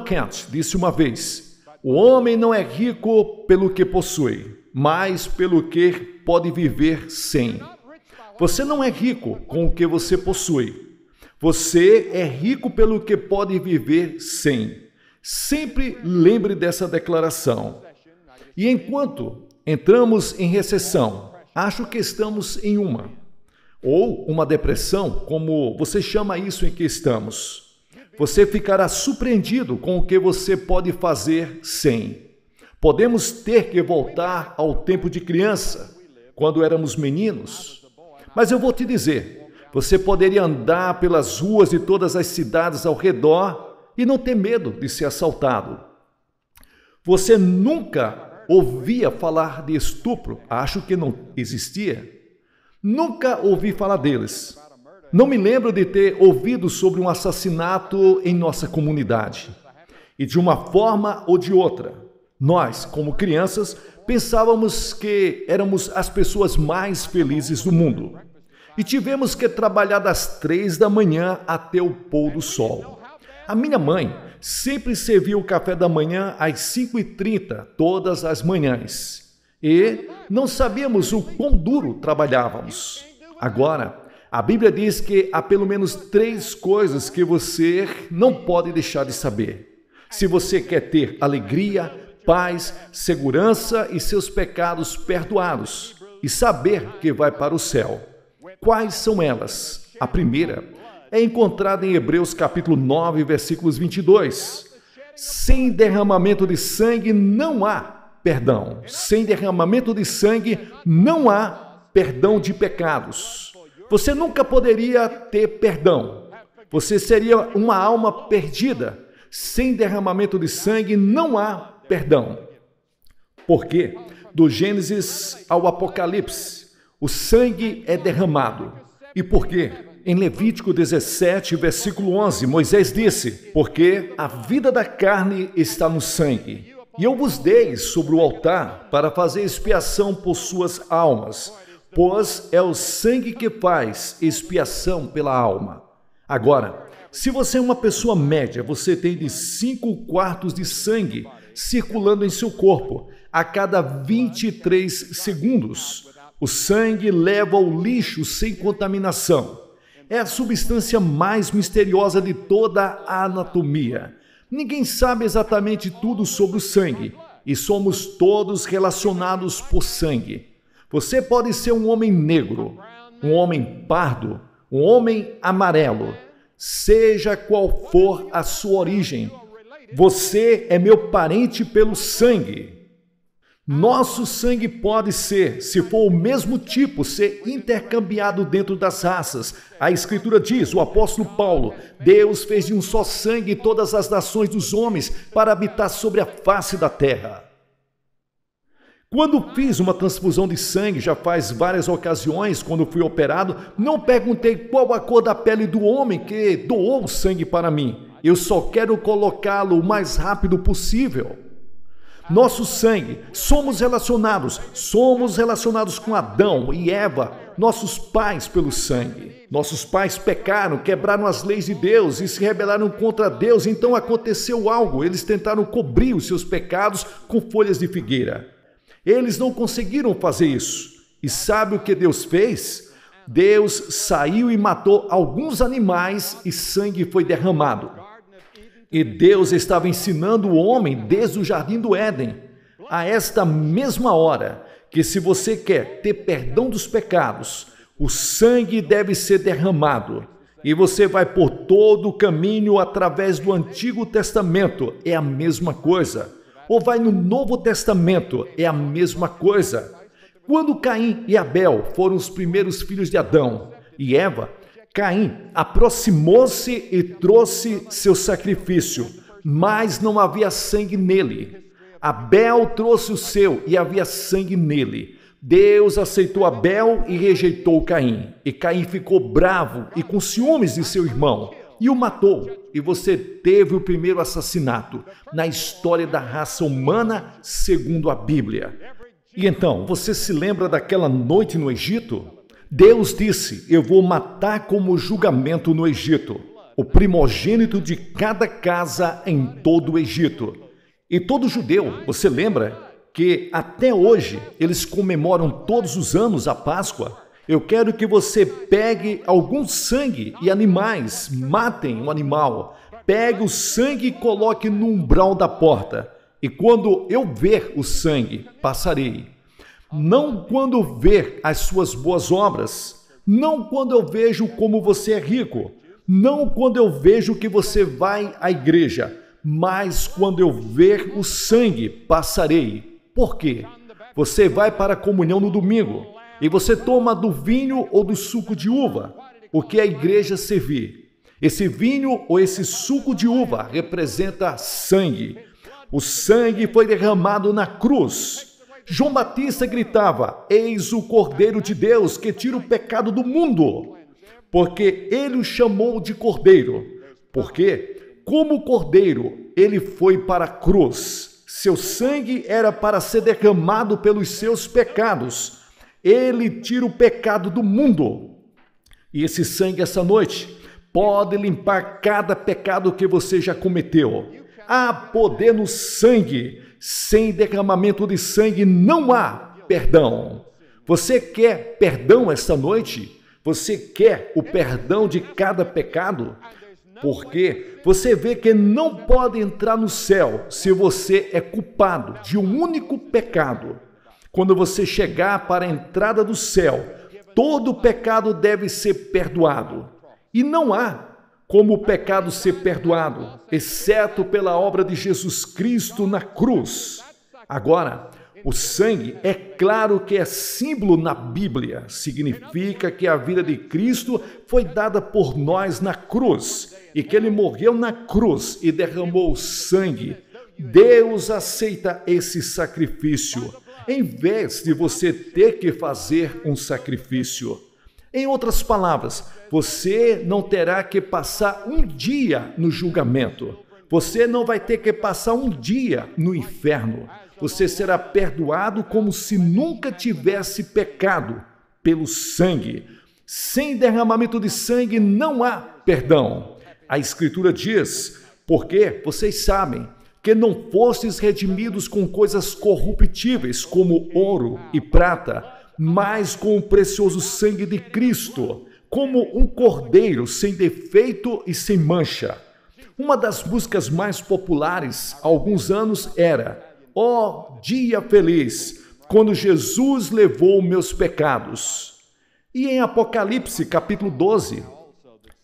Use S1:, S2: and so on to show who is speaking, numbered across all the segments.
S1: Kant disse uma vez: o homem não é rico pelo que possui, mas pelo que pode viver sem. Você não é rico com o que você possui. Você é rico pelo que pode viver sem. Sempre lembre dessa declaração. E enquanto entramos em recessão, acho que estamos em uma, ou uma depressão, como você chama isso em que estamos, você ficará surpreendido com o que você pode fazer sem. Podemos ter que voltar ao tempo de criança, quando éramos meninos. Mas eu vou te dizer, você poderia andar pelas ruas de todas as cidades ao redor e não ter medo de ser assaltado. Você nunca ouvia falar de estupro, acho que não existia. Nunca ouvi falar deles. Não me lembro de ter ouvido sobre um assassinato em nossa comunidade. E de uma forma ou de outra, nós, como crianças, pensávamos que éramos as pessoas mais felizes do mundo. E tivemos que trabalhar das 3 da manhã até o pôr do sol. A minha mãe sempre servia o café da manhã às 5h30, todas as manhãs. E não sabíamos o quão duro trabalhávamos. Agora, a Bíblia diz que há pelo menos 3 coisas que você não pode deixar de saber. Se você quer ter alegria, paz, segurança e seus pecados perdoados, e saber que vai para o céu. Quais são elas? A primeira é encontrada em Hebreus capítulo 9, versículos 22. Sem derramamento de sangue não há perdão. Sem derramamento de sangue não há perdão de pecados. Você nunca poderia ter perdão. Você seria uma alma perdida. Sem derramamento de sangue não há perdão. Porque do Gênesis ao Apocalipse, o sangue é derramado. E por quê? Em Levítico 17, versículo 11, Moisés disse: porque a vida da carne está no sangue. E eu vos dei sobre o altar para fazer expiação por suas almas, pois é o sangue que faz expiação pela alma. Agora, se você é uma pessoa média, você tem de 5 quartos de sangue circulando em seu corpo a cada 23 segundos. O sangue leva ao lixo sem contaminação. É a substância mais misteriosa de toda a anatomia. Ninguém sabe exatamente tudo sobre o sangue, e somos todos relacionados por sangue. Você pode ser um homem negro, um homem pardo, um homem amarelo, seja qual for a sua origem. Você é meu parente pelo sangue. Nosso sangue pode ser, se for o mesmo tipo, ser intercambiado dentro das raças. A Escritura diz, o apóstolo Paulo: Deus fez de um só sangue todas as nações dos homens para habitar sobre a face da terra. Quando fiz uma transfusão de sangue, já faz várias ocasiões, quando fui operado, não perguntei qual a cor da pele do homem que doou o sangue para mim. Eu só quero colocá-lo o mais rápido possível. Nosso sangue, somos relacionados com Adão e Eva, nossos pais pelo sangue. Nossos pais pecaram, quebraram as leis de Deus e se rebelaram contra Deus, então aconteceu algo, eles tentaram cobrir os seus pecados com folhas de figueira. Eles não conseguiram fazer isso. E sabe o que Deus fez? Deus saiu e matou alguns animais e sangue foi derramado. E Deus estava ensinando o homem desde o jardim do Éden, a esta mesma hora, que se você quer ter perdão dos pecados, o sangue deve ser derramado. E você vai por todo o caminho através do Antigo Testamento, é a mesma coisa. Ou vai no Novo Testamento, é a mesma coisa. Quando Caim e Abel foram os primeiros filhos de Adão e Eva, Caim aproximou-se e trouxe seu sacrifício, mas não havia sangue nele. Abel trouxe o seu e havia sangue nele. Deus aceitou Abel e rejeitou Caim. E Caim ficou bravo e com ciúmes de seu irmão e o matou. E você teve o primeiro assassinato na história da raça humana, segundo a Bíblia. E então, você se lembra daquela noite no Egito? Deus disse: eu vou matar como julgamento no Egito. o primogênito de cada casa em todo o Egito. E todo judeu, você lembra que até hoje eles comemoram todos os anos a Páscoa? Eu quero que você pegue algum sangue e animais, matem um animal, pegue o sangue e coloque no umbral da porta. E quando eu ver o sangue, passarei. Não quando ver as suas boas obras, não quando eu vejo como você é rico, não quando eu vejo que você vai à igreja, mas quando eu ver o sangue, passarei. Por quê? Você vai para a comunhão no domingo e você toma do vinho ou do suco de uva, o que a igreja servir. Esse vinho ou esse suco de uva representa sangue. O sangue foi derramado na cruz. João Batista gritava: eis o Cordeiro de Deus que tira o pecado do mundo. Porque ele o chamou de Cordeiro. Porque, como Cordeiro, ele foi para a cruz. Seu sangue era para ser derramado pelos seus pecados. Ele tira o pecado do mundo. E esse sangue, essa noite, pode limpar cada pecado que você já cometeu. Há poder no sangue. Sem derramamento de sangue não há perdão. Você quer perdão esta noite? Você quer o perdão de cada pecado? Porque você vê que não pode entrar no céu se você é culpado de um único pecado. Quando você chegar para a entrada do céu, todo pecado deve ser perdoado. E não há como o pecado ser perdoado, exceto pela obra de Jesus Cristo na cruz. Agora, o sangue é claro que é símbolo na Bíblia. Significa que a vida de Cristo foi dada por nós na cruz e que ele morreu na cruz e derramou sangue. Deus aceita esse sacrifício, em vez de você ter que fazer um sacrifício. Em outras palavras, você não terá que passar um dia no julgamento. Você não vai ter que passar um dia no inferno. Você será perdoado como se nunca tivesse pecado pelo sangue. Sem derramamento de sangue não há perdão. A Escritura diz, porque vocês sabem que não fostes redimidos com coisas corruptíveis como ouro e prata, mas com o precioso sangue de Cristo, como um cordeiro sem defeito e sem mancha. Uma das músicas mais populares há alguns anos era Ó dia feliz, quando Jesus levou meus pecados. E em Apocalipse, capítulo 12,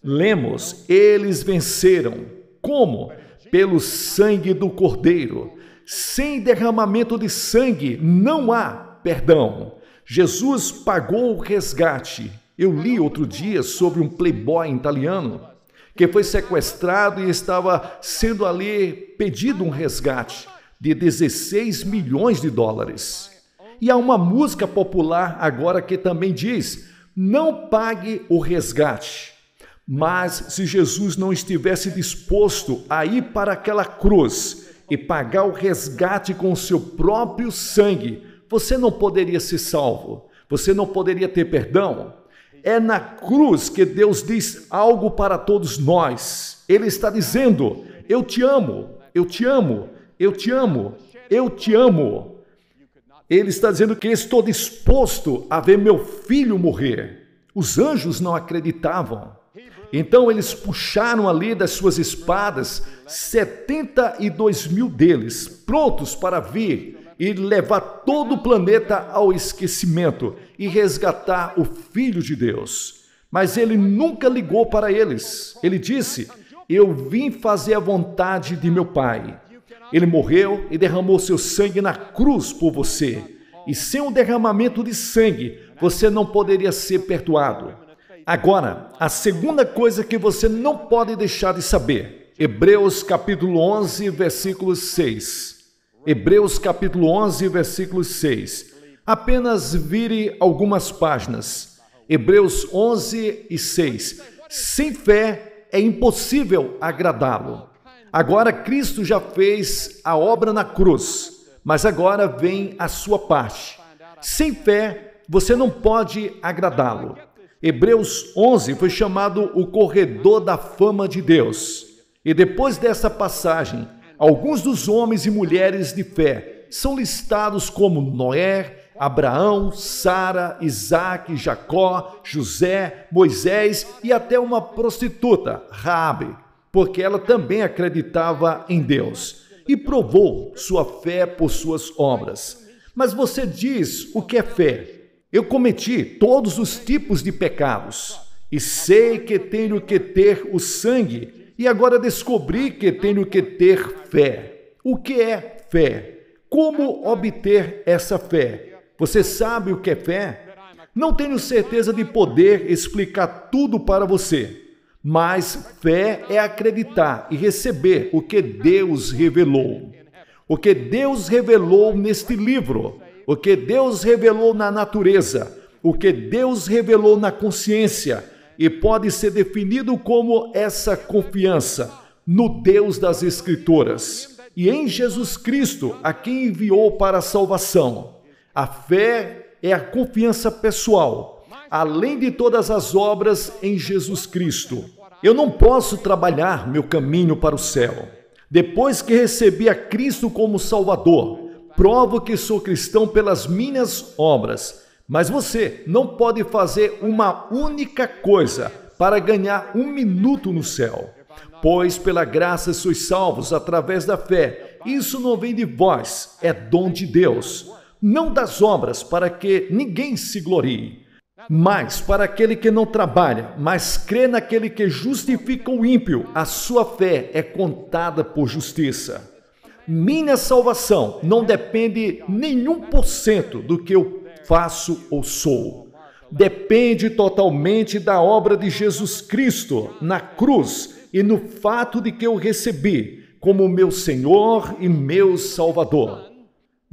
S1: lemos, eles venceram. Como? Pelo sangue do Cordeiro. Sem derramamento de sangue não há perdão. Jesus pagou o resgate. Eu li outro dia sobre um playboy italiano que foi sequestrado e estava sendo ali pedido um resgate de 16 milhões de dólares. E há uma música popular agora que também diz, não pague o resgate. Mas se Jesus não estivesse disposto a ir para aquela cruz e pagar o resgate com o seu próprio sangue, você não poderia ser salvo, você não poderia ter perdão. É na cruz que Deus diz algo para todos nós. Ele está dizendo, eu te amo, eu te amo, eu te amo, eu te amo. Ele está dizendo que estou disposto a ver meu filho morrer. Os anjos não acreditavam. Então eles puxaram ali das suas espadas 72 mil deles, prontos para vir e levar todo o planeta ao esquecimento e resgatar o Filho de Deus. Mas ele nunca ligou para eles. Ele disse, eu vim fazer a vontade de meu Pai. Ele morreu e derramou seu sangue na cruz por você. E sem o derramamento de sangue, você não poderia ser perdoado. Agora, a segunda coisa que você não pode deixar de saber. Hebreus capítulo 11, versículo 6. Hebreus capítulo 11, versículo 6. Apenas vire algumas páginas. Hebreus 11 e 6. Sem fé é impossível agradá-lo. Agora Cristo já fez a obra na cruz, mas agora vem a sua parte. Sem fé, você não pode agradá-lo. Hebreus 11 foi chamado o corredor da fama de Deus. E depois dessa passagem, alguns dos homens e mulheres de fé são listados como Noé, Abraão, Sara, Isaac, Jacó, José, Moisés e até uma prostituta, Raabe, porque ela também acreditava em Deus e provou sua fé por suas obras. Mas você diz o que é fé? Eu cometi todos os tipos de pecados e sei que tenho que ter o sangue e agora descobri que tenho que ter fé. O que é fé? Como obter essa fé? Você sabe o que é fé? Não tenho certeza de poder explicar tudo para você, mas fé é acreditar e receber o que Deus revelou. O que Deus revelou neste livro, o que Deus revelou na natureza, o que Deus revelou na consciência, e pode ser definido como essa confiança no Deus das Escrituras e em Jesus Cristo, a quem enviou para a salvação. A fé é a confiança pessoal, além de todas as obras em Jesus Cristo. Eu não posso trabalhar meu caminho para o céu. Depois que recebi a Cristo como Salvador, provo que sou cristão pelas minhas obras. Mas você não pode fazer uma única coisa para ganhar 1 minuto no céu. Pois pela graça sois salvos através da fé. Isso não vem de vós, é dom de Deus. Não das obras, para que ninguém se glorie, mas para aquele que não trabalha, mas crê naquele que justifica o ímpio, a sua fé é contada por justiça. Minha salvação não depende nenhum por cento do que eu faço ou sou. Depende totalmente da obra de Jesus Cristo na cruz e no fato de que eu recebi como meu Senhor e meu Salvador.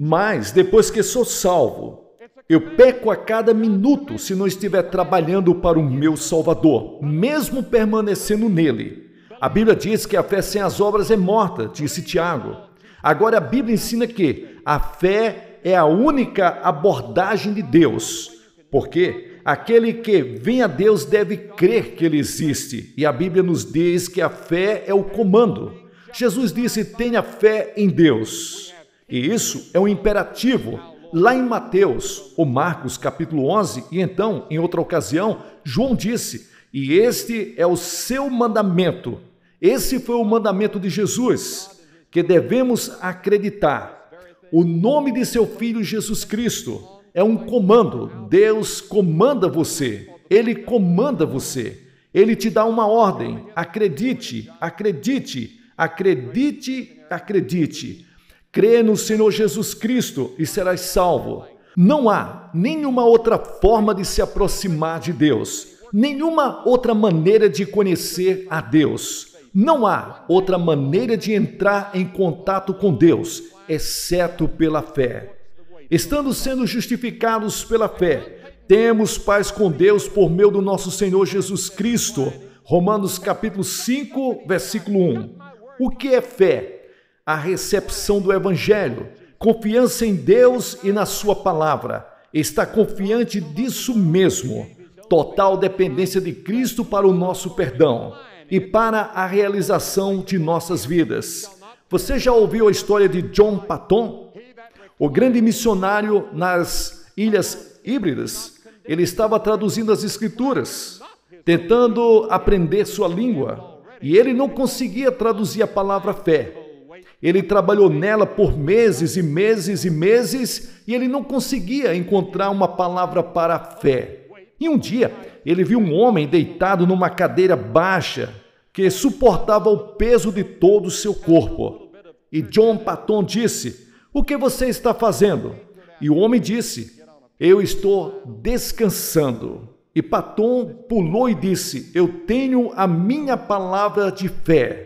S1: Mas, depois que sou salvo, eu peco a cada minuto se não estiver trabalhando para o meu Salvador, mesmo permanecendo nele. A Bíblia diz que a fé sem as obras é morta, disse Tiago. Agora a Bíblia ensina que a fé é a única abordagem de Deus, porque aquele que vem a Deus deve crer que Ele existe. E a Bíblia nos diz que a fé é o comando. Jesus disse, tenha fé em Deus. E isso é um imperativo. Lá em Mateus ou Marcos capítulo 11, e então, em outra ocasião, João disse, e este é o seu mandamento. Esse foi o mandamento de Jesus, que devemos acreditar. O nome de seu Filho Jesus Cristo é um comando. Deus comanda você. Ele comanda você. Ele te dá uma ordem. Acredite, acredite, acredite, acredite. Crê no Senhor Jesus Cristo e serás salvo. Não há nenhuma outra forma de se aproximar de Deus, nenhuma outra maneira de conhecer a Deus. Não há outra maneira de entrar em contato com Deus, exceto pela fé. Estando sendo justificados pela fé, temos paz com Deus por meio do nosso Senhor Jesus Cristo. Romanos capítulo 5, versículo 1. O que é fé? A recepção do Evangelho, confiança em Deus e na sua palavra, está confiante disso mesmo, total dependência de Cristo para o nosso perdão e para a realização de nossas vidas. Você já ouviu a história de John Paton? O grande missionário nas Ilhas Híbridas. Ele estava traduzindo as Escrituras, tentando aprender sua língua, e ele não conseguia traduzir a palavra fé. Ele trabalhou nela por meses e meses e meses e ele não conseguia encontrar uma palavra para a fé. E um dia, ele viu um homem deitado numa cadeira baixa que suportava o peso de todo o seu corpo. E John Paton disse, o que você está fazendo? E o homem disse, eu estou descansando. E Paton pulou e disse, eu tenho a minha palavra de fé.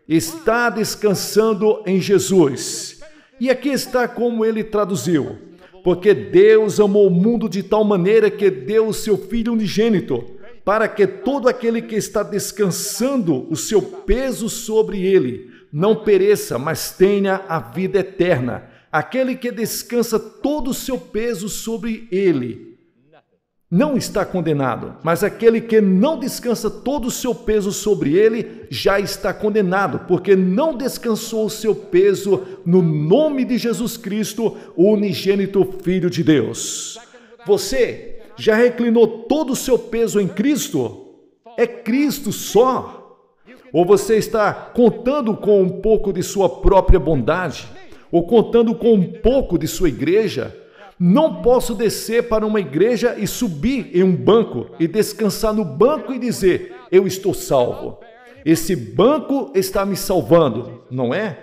S1: Está descansando em Jesus. E aqui está como ele traduziu. Porque Deus amou o mundo de tal maneira que deu o seu Filho unigênito, para que todo aquele que está descansando o seu peso sobre ele, não pereça, mas tenha a vida eterna. Aquele que descansa todo o seu peso sobre ele, não está condenado, mas aquele que não descansa todo o seu peso sobre ele já está condenado, porque não descansou o seu peso no nome de Jesus Cristo, o unigênito Filho de Deus. Você já reclinou todo o seu peso em Cristo? É Cristo só? Ou você está contando com um pouco de sua própria bondade? Ou contando com um pouco de sua igreja? Não posso descer para uma igreja e subir em um banco e descansar no banco e dizer, eu estou salvo. Esse banco está me salvando, não é?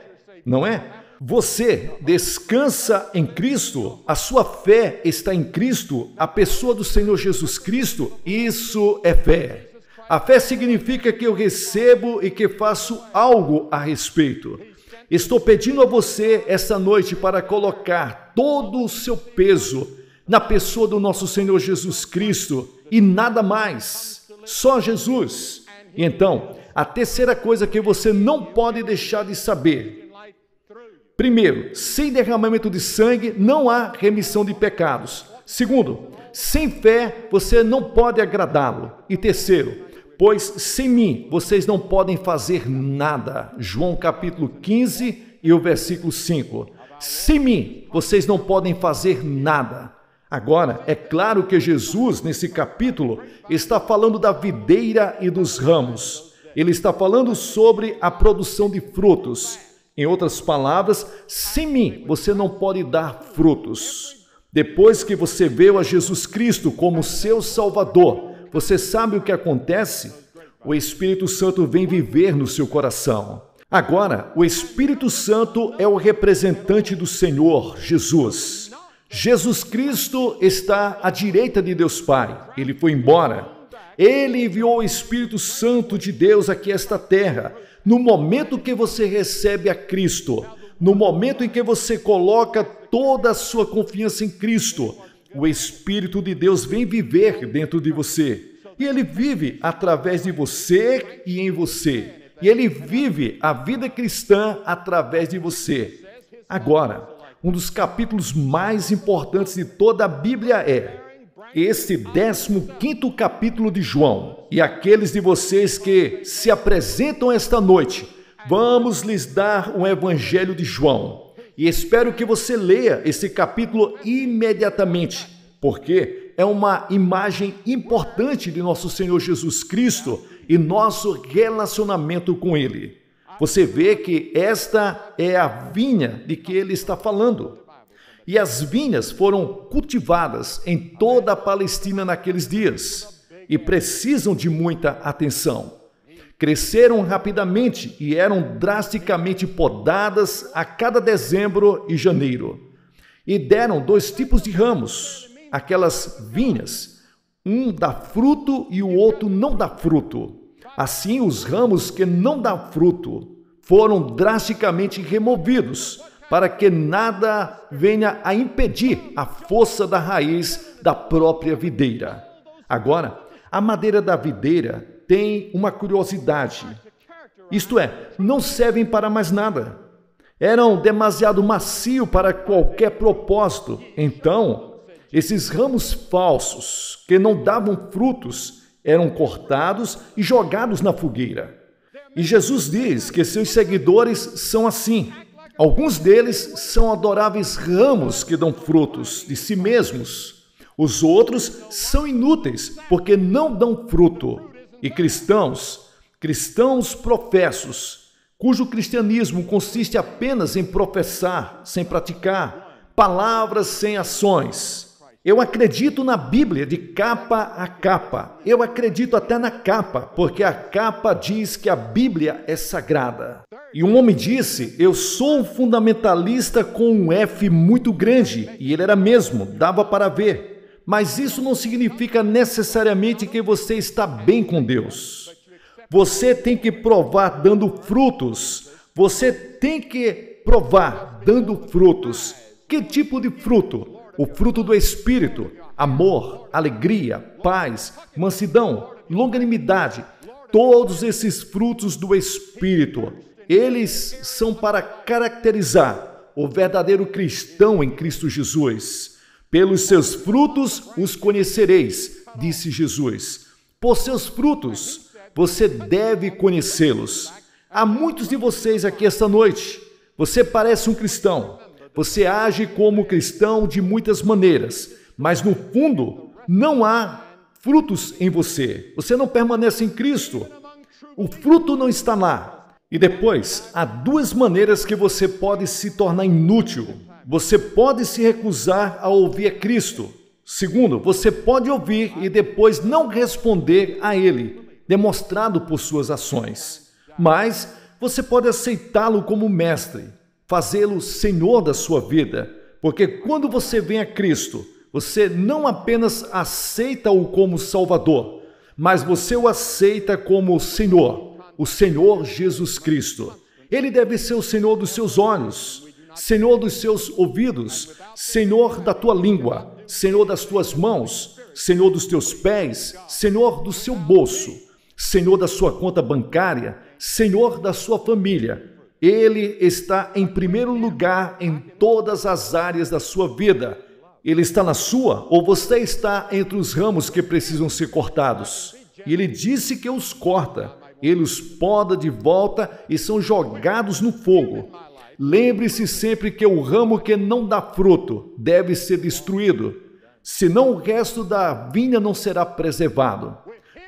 S1: Não é? Você descansa em Cristo, a sua fé está em Cristo, a pessoa do Senhor Jesus Cristo, isso é fé. A fé significa que eu recebo e que faço algo a respeito. Estou pedindo a você essa noite para colocar todo o seu peso na pessoa do nosso Senhor Jesus Cristo e nada mais, só Jesus. E então, a terceira coisa que você não pode deixar de saber. Primeiro, sem derramamento de sangue não há remissão de pecados. Segundo, sem fé você não pode agradá-lo. E terceiro, pois sem mim vocês não podem fazer nada. João capítulo 15 e o versículo 5. Sem mim vocês não podem fazer nada. Agora, é claro que Jesus, nesse capítulo, está falando da videira e dos ramos. Ele está falando sobre a produção de frutos. Em outras palavras, sem mim você não pode dar frutos. Depois que você veio a Jesus Cristo como seu Salvador, você sabe o que acontece? O Espírito Santo vem viver no seu coração. Agora, o Espírito Santo é o representante do Senhor Jesus. Jesus Cristo está à direita de Deus Pai. Ele foi embora. Ele enviou o Espírito Santo de Deus aqui a esta terra. No momento que você recebe a Cristo, no momento em que você coloca toda a sua confiança em Cristo, o Espírito de Deus vem viver dentro de você. E ele vive através de você e em você. E ele vive a vida cristã através de você. Agora, um dos capítulos mais importantes de toda a Bíblia é este 15º capítulo de João. E aqueles de vocês que se apresentam esta noite, vamos lhes dar um evangelho de João. E espero que você leia esse capítulo imediatamente, porque é uma imagem importante de nosso Senhor Jesus Cristo e nosso relacionamento com Ele. Você vê que esta é a vinha de que Ele está falando. E as vinhas foram cultivadas em toda a Palestina naqueles dias e precisam de muita atenção. Cresceram rapidamente e eram drasticamente podadas a cada dezembro e janeiro. E deram 2 tipos de ramos, aquelas vinhas, um dá fruto e o outro não dá fruto. Assim, os ramos que não dão fruto foram drasticamente removidos, para que nada venha a impedir a força da raiz da própria videira. Agora, a madeira da videira tem uma curiosidade. Isto é, não servem para mais nada. Eram demasiado macio para qualquer propósito. Então, esses ramos falsos, que não davam frutos, eram cortados e jogados na fogueira. E Jesus diz que seus seguidores são assim. Alguns deles são adoráveis ramos que dão frutos de si mesmos. Os outros são inúteis, porque não dão fruto. E cristãos professos, cujo cristianismo consiste apenas em professar, sem praticar, palavras sem ações. Eu acredito na Bíblia de capa a capa. Eu acredito até na capa, porque a capa diz que a Bíblia é sagrada. E um homem disse, eu sou um fundamentalista com um F muito grande. E ele era mesmo, dava para ver. Mas isso não significa necessariamente que você está bem com Deus. Você tem que provar dando frutos. Você tem que provar dando frutos. Que tipo de fruto? O fruto do Espírito, amor, alegria, paz, mansidão, longanimidade, todos esses frutos do Espírito, eles são para caracterizar o verdadeiro cristão em Cristo Jesus. Pelos seus frutos os conhecereis, disse Jesus. Por seus frutos, você deve conhecê-los. Há muitos de vocês aqui esta noite. Você parece um cristão. Você age como cristão de muitas maneiras, mas no fundo não há frutos em você. Você não permanece em Cristo. O fruto não está lá. E depois, há duas maneiras que você pode se tornar inútil. Você pode se recusar a ouvir a Cristo. Segundo, você pode ouvir e depois não responder a Ele, demonstrado por suas ações. Mas você pode aceitá-lo como mestre, fazê-lo Senhor da sua vida, porque quando você vem a Cristo, você não apenas aceita-o como Salvador, mas você o aceita como Senhor, o Senhor Jesus Cristo. Ele deve ser o Senhor dos seus olhos, Senhor dos seus ouvidos, Senhor da tua língua, Senhor das tuas mãos, Senhor dos teus pés, Senhor do seu bolso, Senhor da sua conta bancária, Senhor da sua família. Ele está em primeiro lugar em todas as áreas da sua vida. Ele está na sua, ou você está entre os ramos que precisam ser cortados? E ele disse que os corta. Ele os poda de volta e são jogados no fogo. Lembre-se sempre que o ramo que não dá fruto deve ser destruído, senão o resto da vinha não será preservado.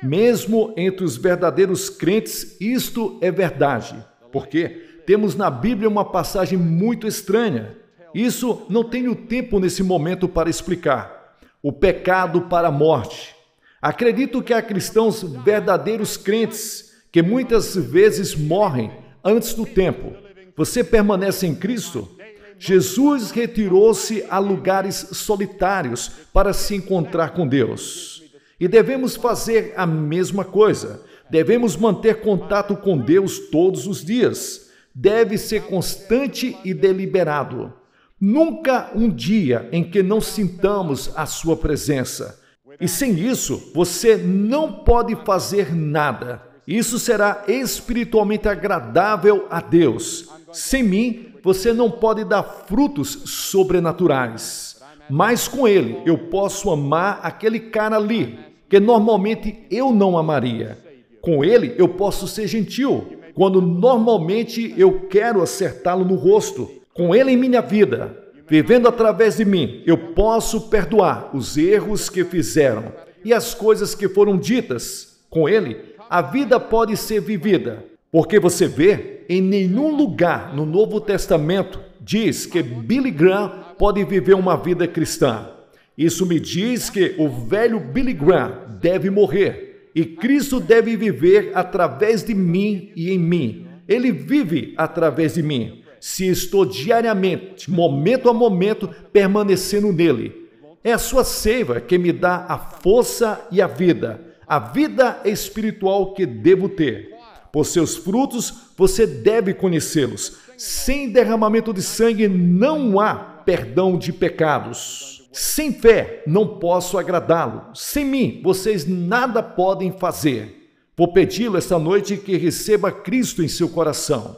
S1: Mesmo entre os verdadeiros crentes, isto é verdade, porque temos na Bíblia uma passagem muito estranha. Isso não tenho tempo nesse momento para explicar. O pecado para a morte. Acredito que há cristãos verdadeiros crentes que muitas vezes morrem antes do tempo. Você permanece em Cristo? Jesus retirou-se a lugares solitários para se encontrar com Deus. E devemos fazer a mesma coisa. Devemos manter contato com Deus todos os dias. Deve ser constante e deliberado. Nunca um dia em que não sintamos a sua presença. E sem isso, você não pode fazer nada. Isso será espiritualmente agradável a Deus. Sem mim, você não pode dar frutos sobrenaturais. Mas com Ele, eu posso amar aquele cara ali, que normalmente eu não amaria. Com Ele, eu posso ser gentil, quando normalmente eu quero acertá-lo no rosto. Com Ele em minha vida, vivendo através de mim, eu posso perdoar os erros que fizeram e as coisas que foram ditas. Com Ele, a vida pode ser vivida, porque você vê, em nenhum lugar no Novo Testamento diz que Billy Graham pode viver uma vida cristã. Isso me diz que o velho Billy Graham deve morrer e Cristo deve viver através de mim e em mim. Ele vive através de mim, se estou diariamente, momento a momento, permanecendo nele. É a sua seiva que me dá a força e a vida espiritual que devo ter. Por seus frutos, você deve conhecê-los. Sem derramamento de sangue não há perdão de pecados. Sem fé não posso agradá-lo. Sem mim, vocês nada podem fazer. Vou pedi-lo esta noite que receba Cristo em seu coração.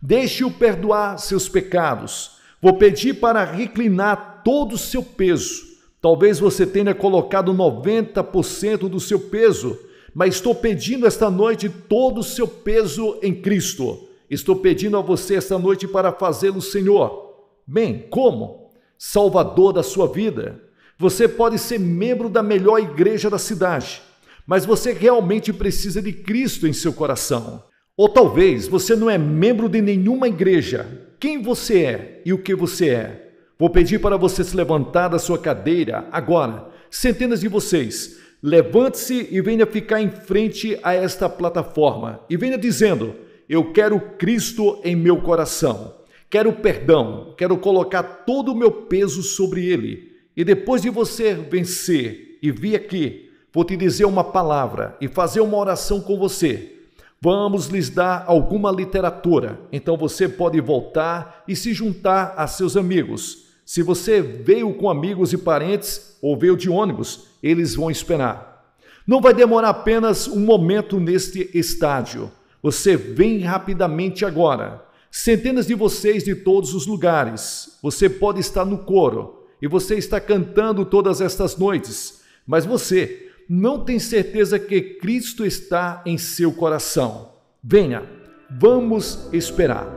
S1: Deixe-o perdoar seus pecados. Vou pedir para reclinar todo o seu peso. Talvez você tenha colocado 90% do seu peso, mas estou pedindo esta noite todo o seu peso em Cristo. Estou pedindo a você esta noite para fazê-lo Senhor. Bem, como? Salvador da sua vida. Você pode ser membro da melhor igreja da cidade, mas você realmente precisa de Cristo em seu coração. Ou talvez você não é membro de nenhuma igreja. Quem você é e o que você é? Vou pedir para você se levantar da sua cadeira agora. Centenas de vocês, levante-se e venha ficar em frente a esta plataforma e venha dizendo: eu quero Cristo em meu coração. Quero perdão, quero colocar todo o meu peso sobre Ele. E depois de você vencer e vir aqui, vou te dizer uma palavra e fazer uma oração com você. Vamos lhes dar alguma literatura. Então você pode voltar e se juntar a seus amigos. Se você veio com amigos e parentes ou veio de ônibus, eles vão esperar. Não vai demorar apenas um momento neste estádio. Você vem rapidamente agora. Centenas de vocês de todos os lugares. Você pode estar no coro. e você está cantando todas estas noites, mas você não tem certeza que Cristo está em seu coração. Venha, vamos esperar.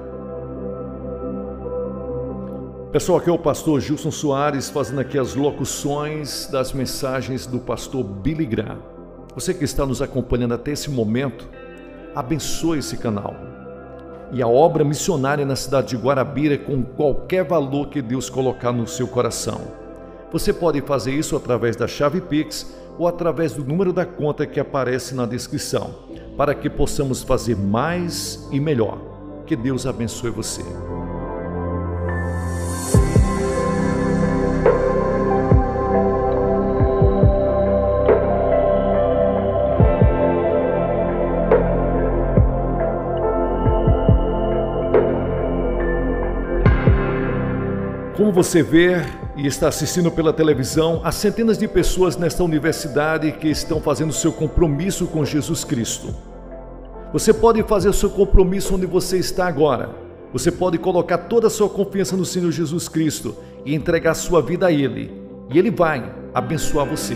S1: Pessoal, aqui é o pastor Gilson Soares fazendo aqui as locuções das mensagens do pastor Billy Graham. Você que está nos acompanhando até esse momento, abençoe esse canal. E a obra missionária na cidade de Guarabira com qualquer valor que Deus colocar no seu coração. Você pode fazer isso através da chave Pix ou através do número da conta que aparece na descrição, para que possamos fazer mais e melhor. Que Deus abençoe você. Como você vê e está assistindo pela televisão, há centenas de pessoas nesta universidade que estão fazendo seu compromisso com Jesus Cristo. Você pode fazer o seu compromisso onde você está agora. Você pode colocar toda a sua confiança no Senhor Jesus Cristo e entregar sua vida a Ele. E Ele vai abençoar você.